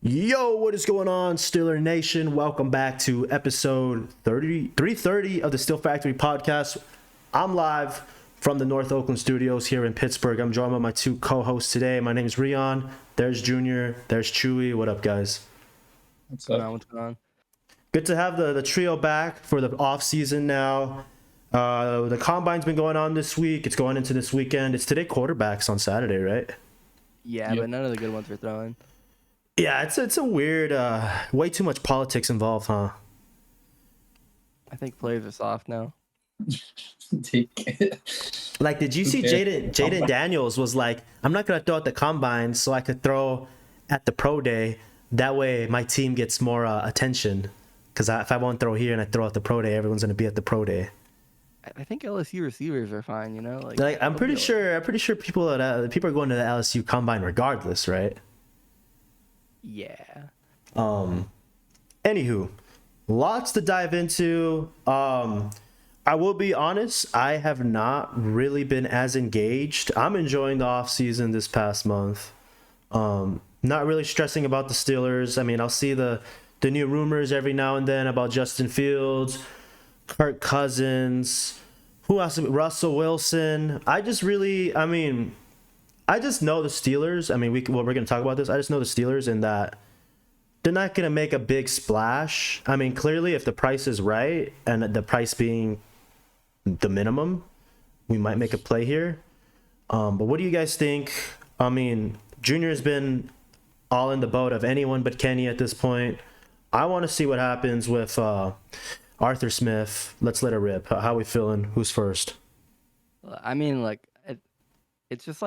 Yo, what is going on, Steeler Nation? Welcome back to episode 330 of the Steel Factory podcast. I'm live from the North Oakland studios here in Pittsburgh. I'm joined by my two co-hosts today. My name is Rion. There's Junior. There's Chewy. What up, guys? What's up? What's going on? Good to have the trio back for the off season now. The combine's been going on this week. It's going into this weekend. It's today quarterbacks on Saturday, right? Yeah, but none of the good ones are throwing. Yeah, it's a weird, way too much politics involved, huh? I think players are soft now. Like, did you see Jaden Daniels was like, I'm not going to throw at the combine so I could throw at the pro day. That way my team gets more attention. Because if I won't throw here and I throw at the pro day, everyone's going to be at the pro day. I think LSU receivers are fine, you know? Like I'm pretty sure people are going to the LSU combine regardless, right? Yeah. Anywho, lots to dive into. I will be honest, I have not really been as engaged. I'm enjoying the off season this past month. Not really stressing about the Steelers. I mean, I'll see the new rumors every now and then about Justin Fields, Kirk Cousins, who else? Russell Wilson. I just know the Steelers. I mean, we're going to talk about this. I just know the Steelers in that they're not going to make a big splash. I mean, clearly, if the price is right and the price being the minimum, we might make a play here. But what do you guys think? I mean, Junior's been all in the boat of anyone but Kenny at this point. I want to see what happens with Arthur Smith. Let's let it rip. How we feeling? Who's first? I mean, it's just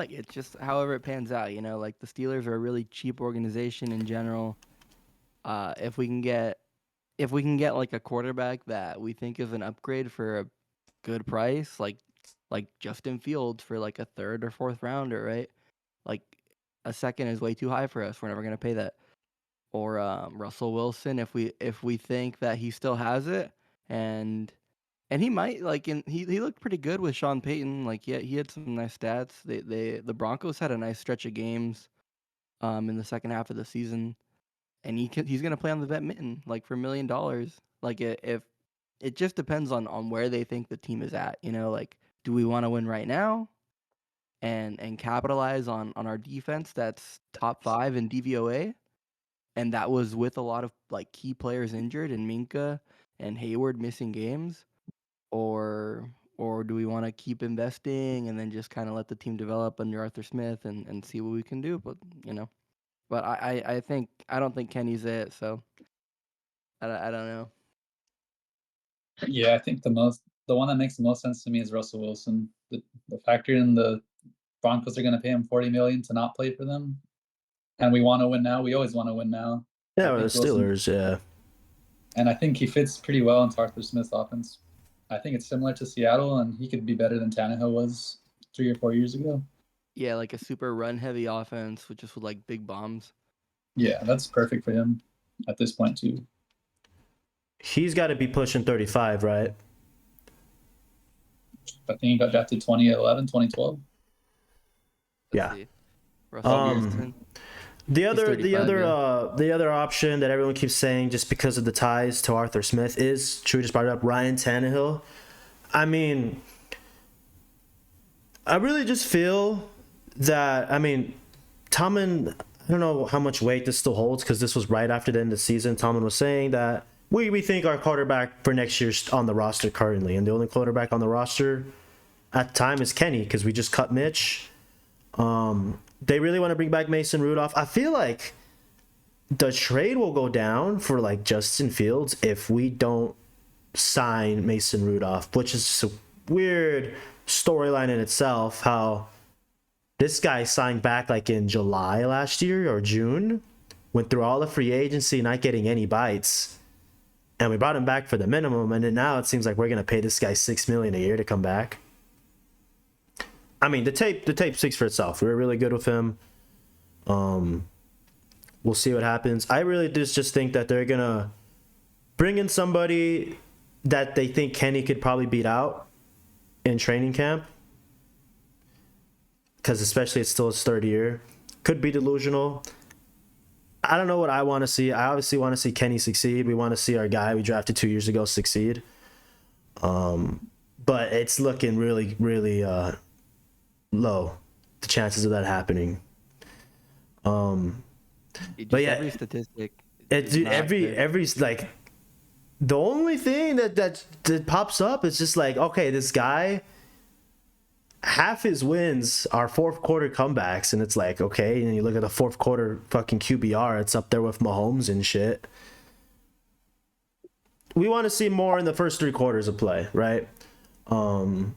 however it pans out, you know? Like, the Steelers are a really cheap organization in general. If we can get like a quarterback that we think is an upgrade for a good price, like Justin Fields for like a third or fourth rounder, right? Like, a second is way too high for us. We're never gonna pay that. Or Russell Wilson, if we think that he still has it, and he might, he looked pretty good with Sean Payton. Like, yeah, he had some nice stats. The Broncos had a nice stretch of games in the second half of the season, and he's gonna play on the vet mitten, like, for $1 million. Like, if it just depends on where they think the team is at, you know? Like, do we want to win right now and capitalize on our defense that's top 5 in DVOA? And that was with a lot of like key players injured and Minka and Hayward missing games, or do we want to keep investing and then just kind of let the team develop under Arthur Smith and see what we can do? But I don't think Kenny's it, so I don't know. Yeah, I think the one that makes the most sense to me is Russell Wilson. The factor in the Broncos are going to pay him $40 million to not play for them. And we want to win now. We always want to win now. Yeah, the Steelers, yeah. And I think he fits pretty well into Arthur Smith's offense. I think it's similar to Seattle, and he could be better than Tannehill was 3 or 4 years ago. Yeah, like a super run-heavy offense with like big bombs. Yeah, that's perfect for him at this point, too. He's got to be pushing 35, right? I think he got drafted 2011, 2012. Yeah. Russell The other option that everyone keeps saying just because of the ties to Arthur Smith is, Drew just brought it up, Ryan Tannehill. I mean, I really just feel that, Tomlin, I don't know how much weight this still holds because this was right after the end of the season. Tomlin was saying that we think our quarterback for next year's on the roster currently, and the only quarterback on the roster at the time is Kenny because we just cut Mitch. They really want to bring back Mason Rudolph. I feel like the trade will go down for like Justin Fields if we don't sign Mason Rudolph, which is a weird storyline in itself. How this guy signed back like in July last year or June, went through all the free agency, not getting any bites, and we brought him back for the minimum, and then now it seems like we're gonna pay this guy $6 million a year to come back. I mean, the tape speaks for itself. We were really good with him. We'll see what happens. I really just think that they're gonna bring in somebody that they think Kenny could probably beat out in training camp, because especially it's still his third year. Could be delusional. I don't know what I want to see. I obviously want to see Kenny succeed. We want to see our guy we drafted 2 years ago succeed. But it's looking really, really low, the chances of that happening. But yeah, every statistic. dude, every like, the only thing that pops up is just like, okay, this guy, half his wins are fourth quarter comebacks, and it's like, okay, and you look at the fourth quarter fucking QBR, it's up there with Mahomes and shit. We want to see more in the first 3 quarters of play, right? We'll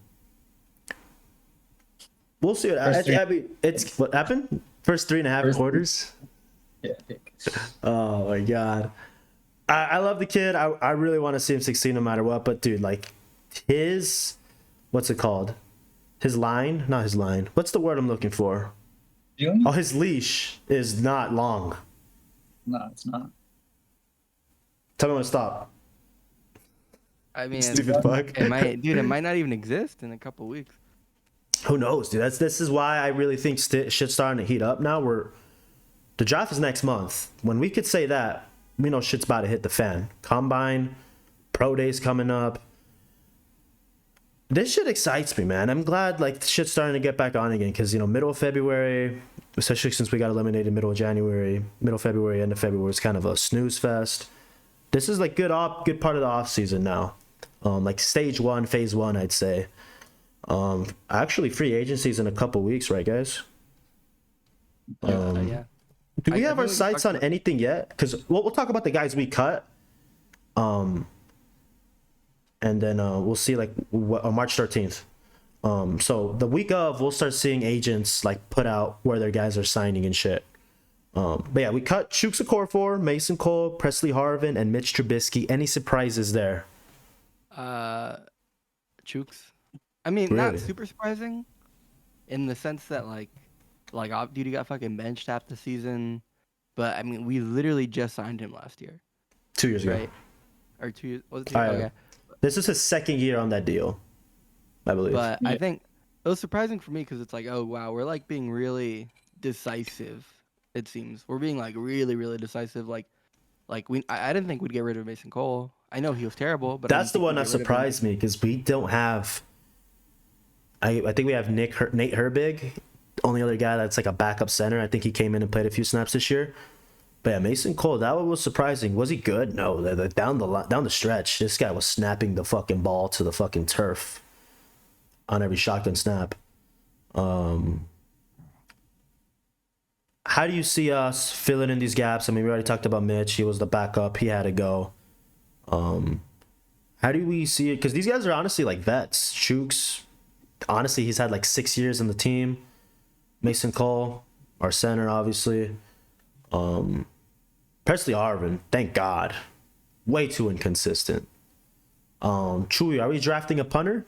see it's what happened first 3.5 quarters. Yeah. Oh my god, I love the kid. I really want to see him succeed no matter what. But dude, like his, what's it called? His line, not his line. What's the word I'm looking for? Oh, his leash is not long. No, it's not. Tell me when to stop. I mean, Stupid fuck. it might not even exist in a couple weeks. Who knows, dude? This is why I really think shit's starting to heat up now. The draft is next month. When we could say that, we know shit's about to hit the fan. Combine, pro days coming up. This shit excites me, man. I'm glad like shit's starting to get back on again because, you know, middle of February, especially since we got eliminated middle of January, middle February, end of February is kind of a snooze fest. This is like good part of the off season now. Like stage 1, phase 1, I'd say. Actually, free agency's in a couple weeks, right, guys? Yeah. Do we have our sights on anything yet? Because we'll talk about the guys we cut. And then we'll see like March 13th. So the week of, we'll start seeing agents like put out where their guys are signing and shit. But yeah, we cut Chuks Okorafor, Mason Cole, Presley Harvin, and Mitch Trubisky. Any surprises there? Chooks. I mean, Really? not super surprising, in the sense that like dude, he got fucking benched half the season, but I mean, we literally just signed him last year. 2 years ago. Right? Or 2 years? Was it 2 years? Okay. This is his second year on that deal, I believe. But I think it was surprising for me because it's like, oh wow, we're like being really decisive. It seems we're being like really, really decisive. Like I didn't think we'd get rid of Mason Cole. I know he was terrible, but that's the one that surprised me because we don't have. I think we have Nate Herbig, only other guy that's like a backup center. I think he came in and played a few snaps this year. But yeah, Mason Cole, that one was surprising. Was he good? No. Down the stretch, this guy was snapping the fucking ball to the fucking turf on every shotgun snap. How do you see us filling in these gaps? I mean, we already talked about Mitch. He was the backup. He had to go. How do we see it? Because these guys are honestly like vets. Chooks, honestly, he's had like 6 years in the team. Mason Cole, our center, obviously. Presley Harvin, thank God. Way too inconsistent. Chewy, are we drafting a punter?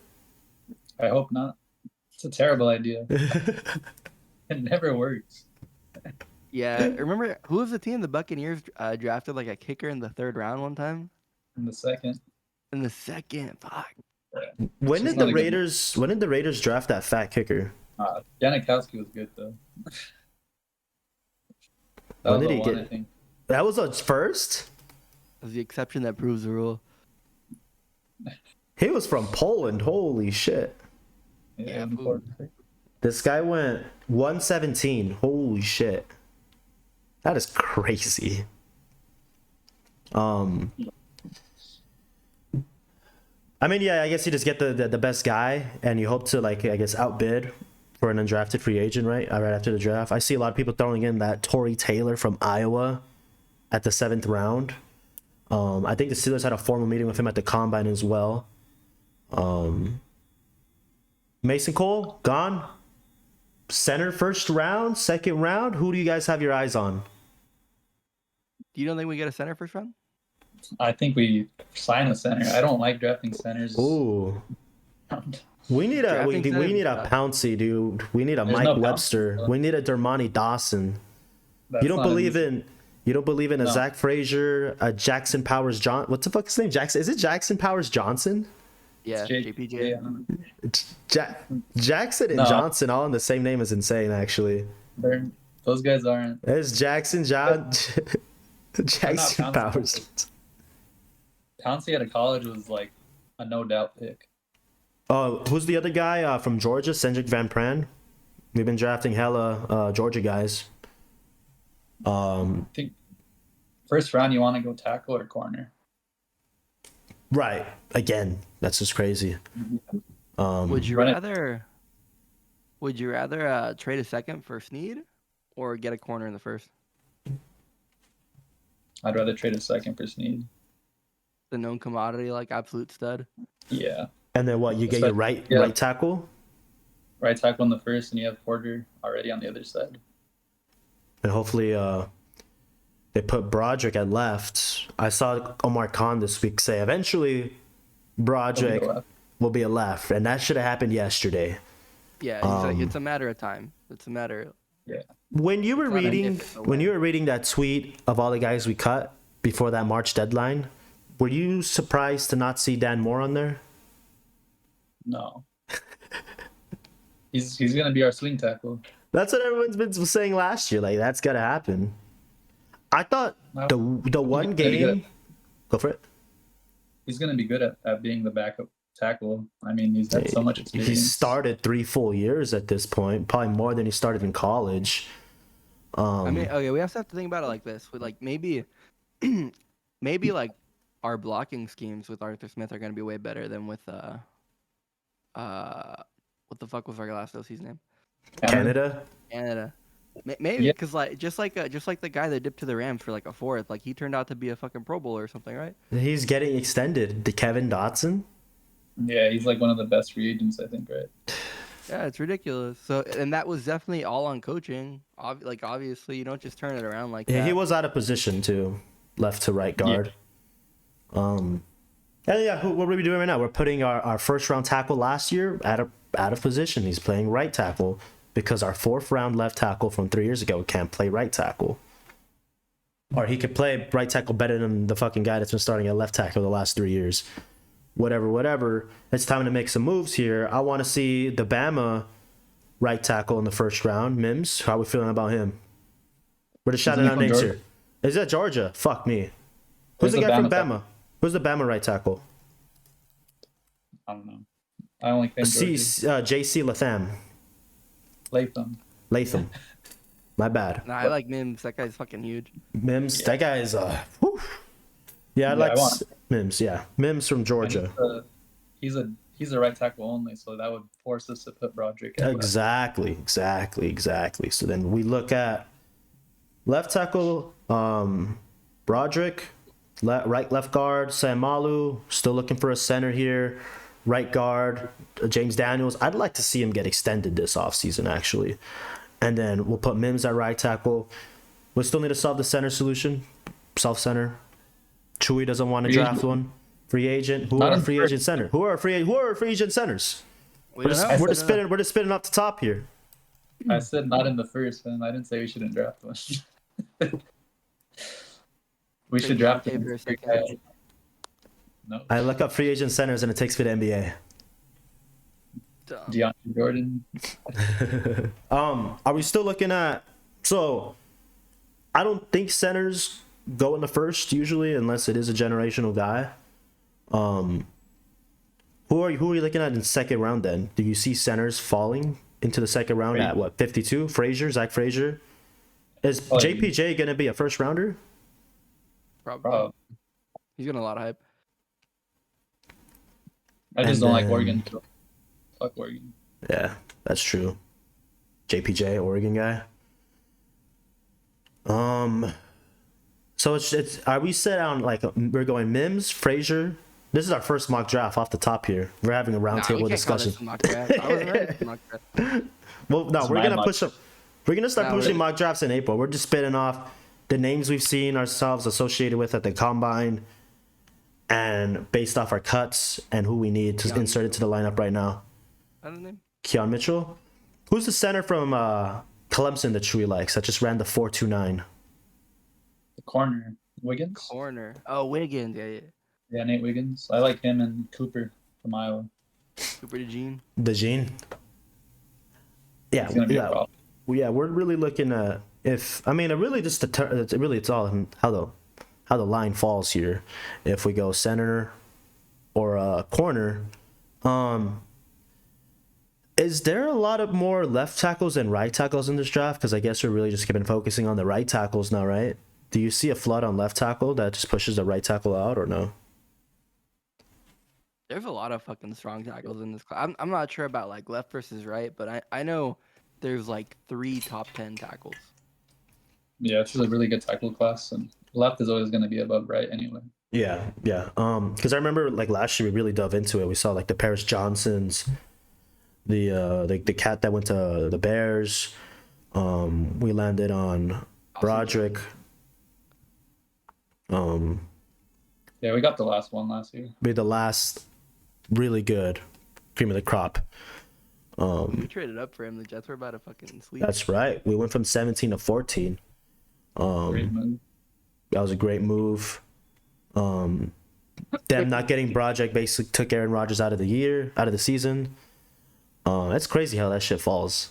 I hope not. It's a terrible idea. It never works. Yeah, remember who was the team? The Buccaneers drafted like a kicker in the 3rd round one time. In the second. Fuck. When did the Raiders draft that fat kicker? Janikowski was good though. When did he get? I think. That was a first. That was the exception that proves the rule. He was from Poland. Holy shit. Yeah. This guy went 117. Holy shit. That is crazy. I mean, yeah, I guess you just get the best guy, and you hope to, like, I guess, outbid for an undrafted free agent, right? Right after the draft. I see a lot of people throwing in that Torrey Taylor from Iowa at the 7th round. I think the Steelers had a formal meeting with him at the Combine as well. Mason Cole, gone. Center 1st round, 2nd round. Who do you guys have your eyes on? You don't think we get a center 1st round? I think we sign a center. I don't like drafting centers. Ooh. We need a Pouncey, dude. We need a Mike Webster. We need a Dermontti Dawson. You don't believe in a Zach Frazier, a Jackson Powers John. What's the fuck his name? Jackson? Is it Jackson Powers Johnson? Yeah, JPJ. Jackson and Johnson all in the same name is insane, actually. Those guys aren't. It's Jackson John. Jackson Pouncey. Powers. Pouncey out of college was like a no doubt pick. Oh, who's the other guy from Georgia? Cedric Van Pran. We've been drafting hella Georgia guys. I think first round you want to go tackle or corner. Right. Again, that's just crazy. Would you Run it. rather? Would you rather trade a second for Snead, or get a corner in the first? I'd rather trade a second for Snead. The known commodity, like absolute stud. Yeah. And then what? You get your right tackle, Right tackle in the first, and you have Porter already on the other side. and hopefully they put Broderick at left. I saw Omar Khan this week say eventually Broderick will be a left, and that should have happened yesterday. Yeah, it's a matter of time. It's a matter. Yeah. When you were It's not an reading if, it's a when when. you were reading that tweet of all the guys we cut before that March deadline, were you surprised to not see Dan Moore on there? No. He's gonna be our swing tackle. That's what everyone's been saying last year. Like that's gotta happen. I thought the one Pretty good. game. Go for it. He's gonna be good at being the backup tackle. I mean, he's had so much experience. He started 3 full years at this point, probably more than he started in college. I mean, okay, we have to think about it like this. With like maybe, maybe like our blocking schemes with Arthur Smith are gonna be way better than with what the fuck was our last OC's name? Canada. Canada. Maybe Yeah. because like just like the guy that dipped to the Rams for like a fourth, like he turned out to be a fucking Pro Bowler or something, right? He's getting extended. The Kevin Dotson. Yeah, he's like one of the best free agents, I think, right? Yeah, it's ridiculous. So, and that was definitely all on coaching. Like obviously, you don't just turn it around like Yeah, that. he was out of position too, left to right guard. And yeah, what are we doing right now? We're putting our first round tackle last year out of position. He's playing right tackle because our 4th round left tackle from 3 years ago can't play right tackle. Or he could play right tackle better than the fucking guy that's been starting at left tackle the last 3 years. Whatever. It's time to make some moves here. I want to see the Bama right tackle in the first round. Mims, how are we feeling about him? We're just shouting he out from names Georgia? here. Is that Georgia? Fuck me. Who's Where's the the guy from Bama Bama? tackle? Who's the Bama right tackle? I don't know. I only think JC Latham. My bad. Nah, I like Mims. That guy's fucking huge. Mims, that guy is whew. Yeah, I like Mims. Yeah, Mims from Georgia. He's a right tackle only, so that would force us to put Broderick at left. Exactly. So then we look at left tackle, Broderick, left guard, Samalu. Still looking for a center here. Right guard, James Daniels. I'd like to see him get extended this offseason, actually. And then we'll put Mims at right tackle. We still need to solve the center solution. Self-center. Chewy doesn't want to draft one. Free agent. Who are our free agent center? Who are our free agent centers? We're just spinning off the top here. I said not in the first, and I didn't say we shouldn't draft one. We should draft him. No. I look up free agent centers and it takes me to NBA. DeAndre Jordan. Are we still looking at? So, I don't think centers go in the first usually, unless it is a generational guy. Who are you looking at in second round? Then do you see centers falling into the second round at what 52? Zach Frazier. Is JPJ gonna be a first rounder? Probably. He's getting a lot of hype. I just don't like Oregon. Fuck Oregon. Yeah, that's true. JPJ, Oregon guy. So it's are we set on like we're going Mims, Frazier? This is our first mock draft off the top here. We're having a roundtable discussion. Well, no, we're gonna push up. We're gonna start pushing mock drafts in April. We're just spitting off the names we've seen ourselves associated with at the combine, and based off our cuts and who we need to insert into the lineup right now. Keon Mitchell. Who's the center from Clemson that Chewy likes? That just ran the 4.29. The corner. Wiggins? Oh, Wiggins. Yeah. Yeah, Nate Wiggins. I like him and Cooper from Iowa. Cooper DeJean. Yeah. We're really looking at if I mean, it really just it's all in how the line falls here. If we go center or corner, um, is there a lot of more left tackles than right tackles in this draft? Because I guess we're really just been focusing on the right tackles now, right? Do you see a flood on left tackle that just pushes the right tackle out, or no? There's a lot of fucking strong tackles in this class. I'm not sure about like left versus right, but I know there's like 3 top 10 tackles. Yeah, this is a really good tackle class, and left is always going to be above right anyway. Yeah, yeah. Because I remember like last year we really dove into it. We saw like the Paris Johnsons, the cat that went to the Bears. We landed on Broderick. Yeah, we got the last one last year. Be the last really good cream of the crop. We traded up for him. The Jets were about to fucking sweep. That's right. We went from 17 to 14. Great move. That was a great move. Them not getting Broderick basically took Aaron Rodgers out of the season. That's crazy how that shit falls.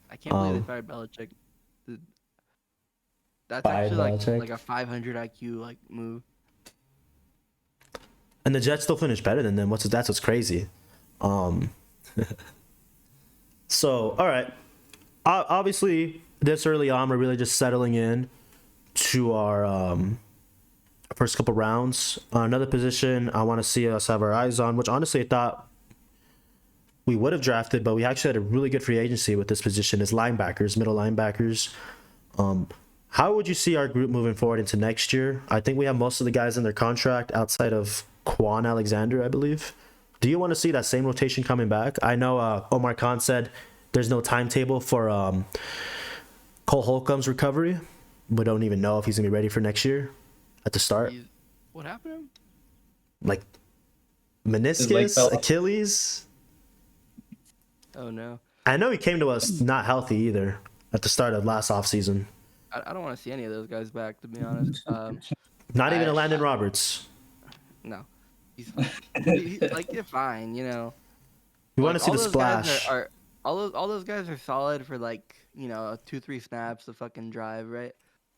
I can't believe they fired Belichick. That's Fired actually Belichick? like a 500 IQ like move. And the Jets still finished better than them. That's what's crazy. So, all right. Obviously, this early on, we're really just settling in to our first couple rounds. Another position I want to see us have our eyes on, which honestly I thought we would have drafted, but we actually had a really good free agency with this position, is linebackers, middle linebackers. How would you see our group moving forward into next year? I think we have most of the guys in their contract outside of Quan Alexander, I believe. Do you want to see that same rotation coming back? I know Omar Khan said there's no timetable for Cole Holcomb's recovery. We don't even know if he's going to be ready for next year at the start. What happened to him? Like His leg meniscus, fell off. Achilles. Oh no. I know he came to us not healthy either at the start of last offseason. I don't want to see any of those guys back, to be honest. Not even a I- Landon Roberts. No. He's like, you're fine, you know. We want to see all the those guys splash. Are all those guys are solid for like, you know, 2-3 snaps, a fucking drive, right?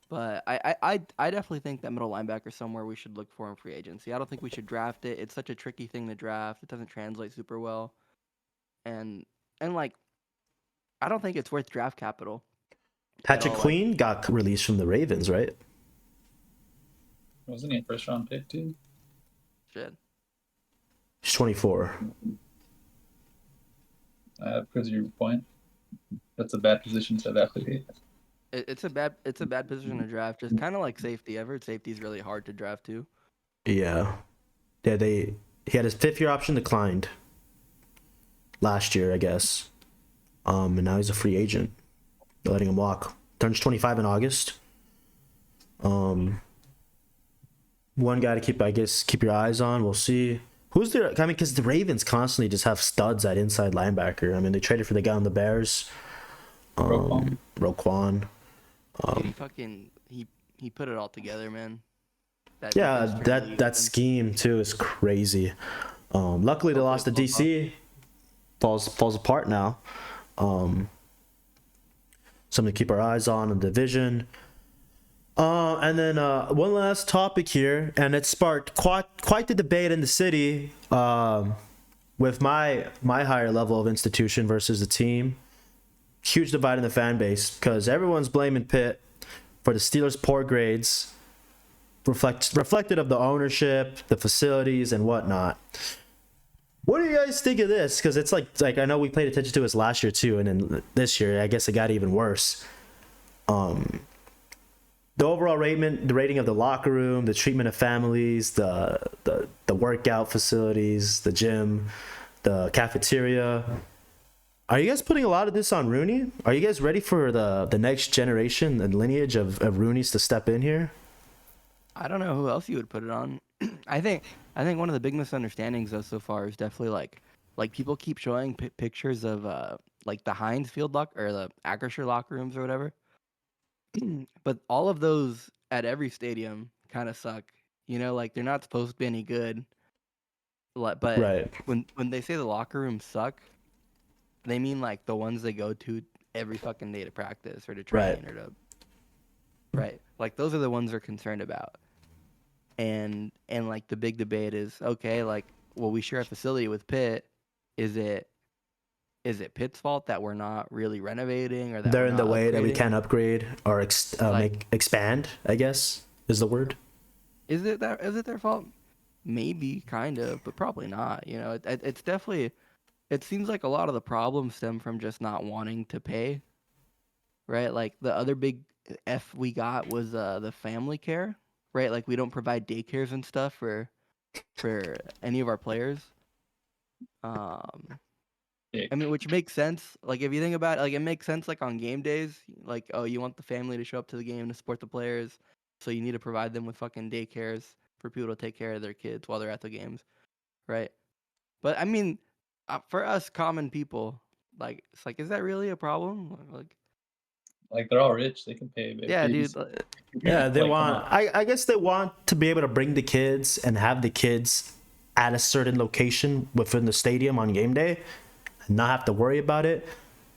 But I definitely think that middle linebacker is somewhere we should look for in free agency. I don't think we should draft it. It's such a tricky thing to draft. It doesn't translate super well. And like, I don't think it's worth draft capital. Patrick all, like- Queen got released from the Ravens, right? Wasn't he a first round pick too? Shit. He's 24. Proves your point. That's a bad position to evaluate. It's a bad position to draft. Just kind of like safety. I've heard safety's really hard to draft too. Yeah. Yeah, he had his 5th-year option declined last year, I guess. And now he's a free agent. They're letting him walk. Turns 25 in August. One guy to keep your eyes on. We'll see. Who's there? I mean, because the Ravens constantly just have studs at inside linebacker. I mean, they traded for the guy on the Bears. Roquan. He put it all together, man. Yeah, defense turned that defense. scheme too is crazy. Luckily they lost to DC. Falls apart now. Something to keep our eyes on in the division. And then one last topic here, and it sparked quite the debate in the city with my higher level of institution versus the team. Huge divide in the fan base because everyone's blaming Pitt for the Steelers' poor grades, reflected of the ownership, the facilities, and whatnot. What do you guys think of this? Because it's like I know we paid attention to this last year too, and then this year I guess it got even worse. The overall rating, the rating of the locker room, the treatment of families, the workout facilities, the gym, the cafeteria. Are you guys putting a lot of this on Rooney? Are you guys ready for the next generation and lineage of Rooneys to step in here? I don't know who else you would put it on. I think one of the big misunderstandings though so far is definitely like people keep showing pictures of like the Heinz Field or the Acrisure locker rooms or whatever. But all of those at every stadium kind of suck. You know, like they're not supposed to be any good. But Right. when they say the locker rooms suck, they mean like the ones they go to every fucking day to practice or to train Right. or to right? Like those are the ones they're concerned about. And like the big debate is, okay, like, well, we share a facility with Pitt. Is it Pitt's fault that we're not really renovating or that They're we're in the not way that we upgrading? can't upgrade or Like, expand, I guess is the word. is it their fault? Maybe, kind of, but probably not. You know, it's definitely. It seems like a lot of the problems stem from just not wanting to pay, right? Like the other big F we got was the family care, right? Like we don't provide daycares and stuff for any of our players. Um, Yeah. I mean, which makes sense. Like if you think about it, like it makes sense. Like on game days, like oh, you want the family to show up to the game to support the players, so you need to provide them with fucking daycares for people to take care of their kids while they're at the games, right? But I mean, for us common people, like it's like, is that really a problem? Like they're all rich, they can pay a Yeah, dude. babysitter. Yeah, they Like, come want. on. I guess they want to be able to bring the kids and have the kids at a certain location within the stadium on game day, and not have to worry about it.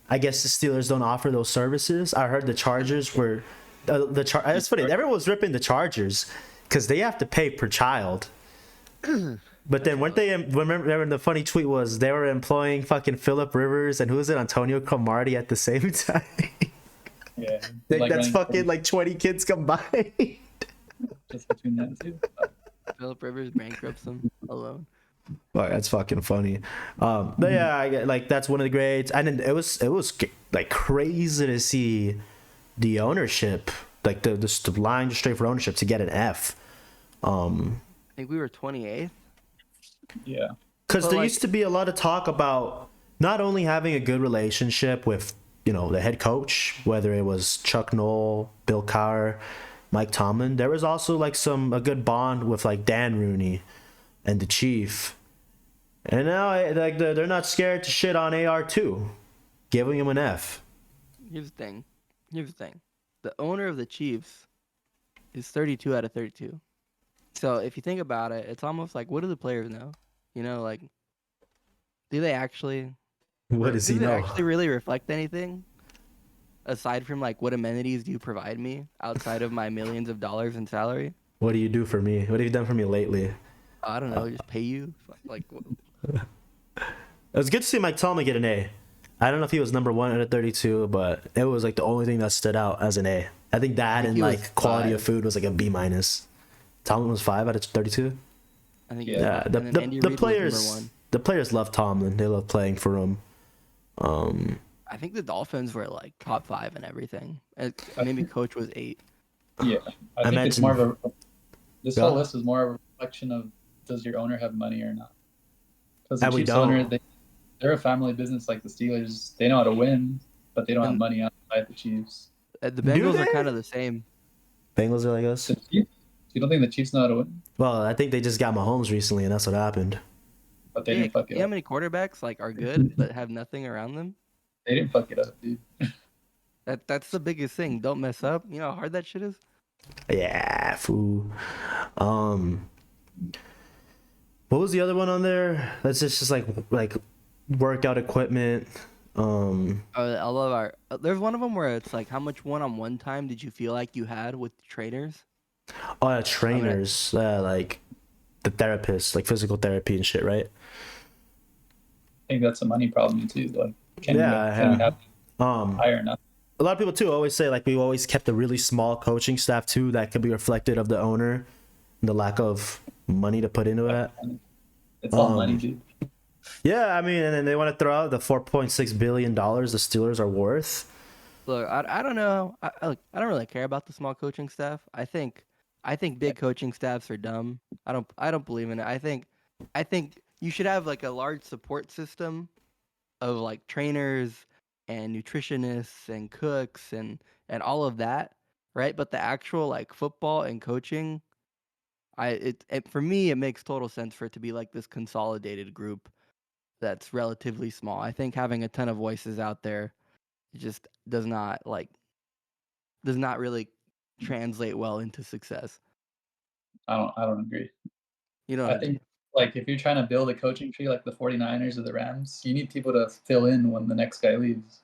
I guess the Steelers don't offer those services. I heard the Chargers were It's funny. Everyone was ripping the Chargers because they have to pay per child. But then weren't they? Remember the funny tweet was they were employing fucking Philip Rivers and who was it, Antonio Cromartie at the same time. Yeah. That's running fucking like 20 kids combined. just between that two. Philip Rivers bankrupts them alone. Well, that's fucking funny. But yeah, like that's one of the grades. And then it was like crazy to see the ownership, like the line straight for ownership to get an F. I think we were 28th. Yeah. Because But, there like- used to be a lot of talk about not only having a good relationship with, you know, the head coach, whether it was Chuck Noll, Bill Cowher, Mike Tomlin. There was also like a good bond with like Dan Rooney and the Chief. And now like they're not scared to shit on AR too, giving him an F. Here's the thing. The owner of the Chiefs is 32 out of 32. So if you think about it, it's almost like, what do the players know? You know, like, do they actually? What does he Does it know? actually really reflect anything? Aside from like, what amenities do you provide me outside of my millions of dollars in salary? What do you do for me? What have you done for me lately? I don't know, just pay you. Like, It was good to see Mike Tomlin get an A. I don't know if he was number 1 out of 32, but it was like the only thing that stood out as an A. I think that and he was like quality of 5. food was like a B minus. Tomlin was 5 out of 32. I think. Yeah, And then Andy the Reid was players number 1. the players love Tomlin. They love playing for him. I think the Dolphins were like top 5 and everything. Maybe coach was 8. Yeah. I think it's mentioned- more of a this Yeah. whole list is more of a reflection of does your owner have money or not? Because the And we Chiefs owner, don't. they're a family business like the Steelers. They know how to win, but they don't have And- money outside the Chiefs. The Bengals are they? kind of the same. Bengals are like us. The Chiefs, you don't think the Chiefs know how to win? Well, I think they just got Mahomes recently, and that's what happened. But they Yeah, didn't fuck you it know how up. many quarterbacks like are good but have nothing around them? They didn't fuck it up, dude. That's the biggest thing. Don't mess up. You know how hard that shit is? Yeah, fool. What was the other one on there? That's just like workout equipment. I love our. There's one of them where it's like, how much one-on-one time did you feel like you had with trainers? Trainers, like the therapists, like physical therapy and shit, right? I think that's a money problem too. Like, can we Yeah. have Um, higher enough? a lot of people too always say like we always kept a really small coaching staff too. That could be reflected of the owner, and the lack of money to put into that. It's all money, dude. Yeah, I mean, and then they want to throw out the $4.6 billion the Steelers are worth. Look, I don't know. I don't really care about the small coaching staff. I think big coaching staffs are dumb. I don't believe in it. I think you should have like a large support system of like trainers and nutritionists and cooks and all of that, right? But the actual like football and coaching, for me it makes total sense for it to be like this consolidated group that's relatively small. I think having a ton of voices out there just does not really translate well into success. I don't agree. You know what I think like if you're trying to build a coaching tree like the 49ers or the Rams, you need people to fill in when the next guy leaves.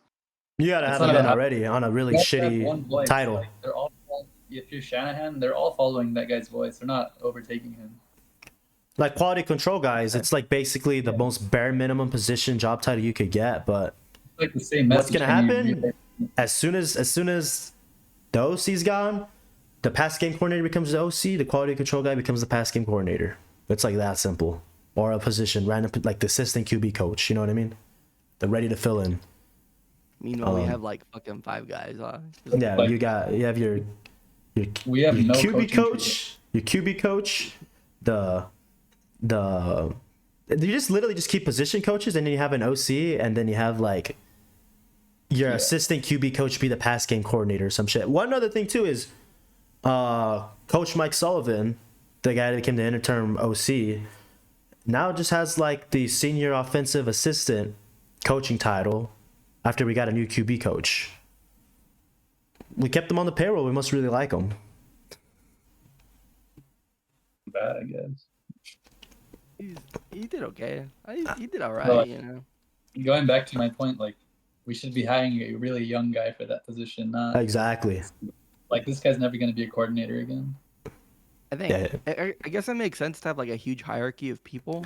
You gotta It's have not them about- already on a really You have to have one shitty voice, title. like, they're all if you're Shanahan, they're all following that guy's voice. They're not overtaking him. Like quality control guys, it's like basically the most bare minimum position job title you could get. But It's like the same what's message. gonna happen as soon as the OC's gone, the pass game coordinator becomes the OC, the quality control guy becomes the pass game coordinator. It's like that simple. Or a position, random, like the assistant QB coach. You know what I mean? They're ready to fill in. Meanwhile, we have like fucking 5 guys. Yeah, Like- you have your We have your no QB coaching coach, your QB coach, the you just literally just keep position coaches, and then you have an OC, and then you have like your assistant QB coach be the pass game coordinator or some shit. One other thing too is Coach Mike Sullivan, the guy that became the interim OC, now just has like the senior offensive assistant coaching title after we got a new QB coach. We kept him on the payroll. We must really like him. bad, I guess. He did okay. He did all right, Well, you know. Going back to my point, like we should be hiring a really young guy for that position, not Exactly. like this guy's never going to be a coordinator again. I think Yeah. I guess it makes sense to have like a huge hierarchy of people,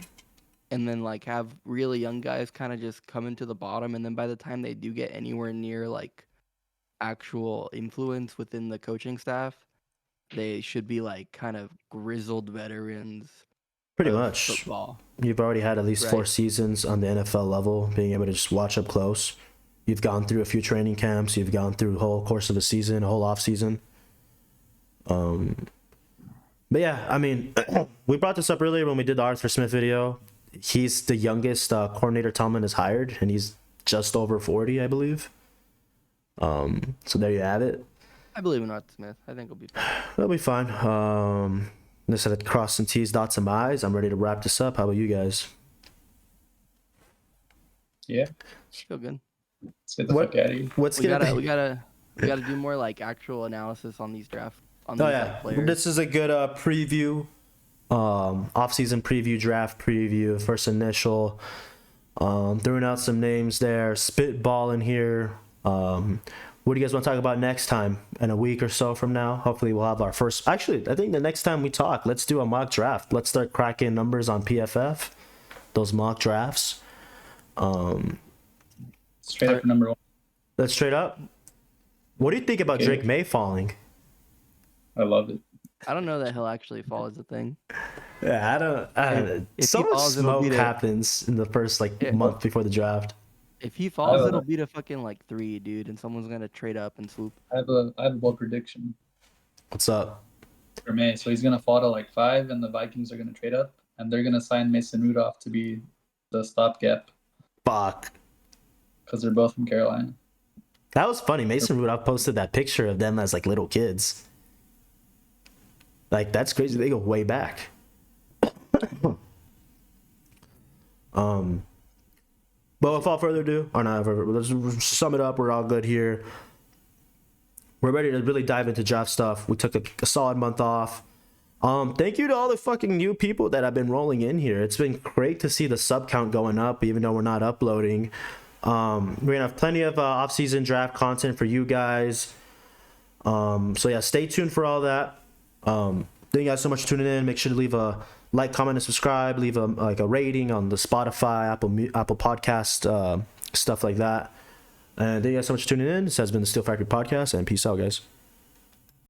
and then like have really young guys kind of just come into the bottom, and then by the time they do get anywhere near like actual influence within the coaching staff, they should be like kind of grizzled veterans. Pretty of much. football. You've already had at least 4 Right. seasons on the NFL level, being able to just watch up close. You've gone through a few training camps. You've gone through the whole course of a season, a whole off season. But yeah, I mean, we brought this up earlier when we did the Arthur Smith video. He's the youngest coordinator Tomlin has hired, and he's just over 40, I believe. So there you have it. I believe in Arthur Smith. I think he'll be fine. That'll be fine. Just had to cross some T's, dot some I's. I'm ready to wrap this up. How about you guys? Yeah, Feel good. let's get the What- fuck out of here. What's We gonna gotta be? we gotta do more like actual analysis on these draft on Oh these yeah, like, players. this is a good preview, off-season preview, draft preview, first initial. Throwing out some names there, spitballing here. What do you guys want to talk about next time? In a week or so from now, hopefully we'll have our first. Actually, I think the next time we talk, let's do a mock draft. Let's start cracking numbers on PFF, those mock drafts. Straight up for number 1. Let's straight up. What do you think about Okay. Drake May falling? I love it. I don't know that he'll actually fall as a thing. Yeah, I don't. If So he much falls, it'll smoke be the- happens in the first Yeah. month before the draft. If he falls, Oh. it'll be to fucking like 3, dude, and someone's gonna trade up and swoop. I have a bold prediction What's up? for May. So he's gonna fall to like 5, and the Vikings are gonna trade up, and they're gonna sign Mason Rudolph to be the stopgap Fuck. because they're both from Carolina. That was funny. Mason Rudolph posted that picture of them as like little kids. Like that's crazy. They go way back. But without further ado, let's sum it up. We're all good here. We're ready to really dive into draft stuff. We took a solid month off. Thank you to all the fucking new people that have been rolling in here. It's been great to see the sub count going up, even though we're not uploading. We're gonna have plenty of off-season draft content for you guys. So yeah, stay tuned for all that. Thank you guys so much for tuning in. Make sure to leave a like, comment, and subscribe. Leave a rating on the Spotify, Apple Podcast, stuff like that. And thank you guys so much for tuning in. This has been the Steel Factory Podcast, and peace out, guys.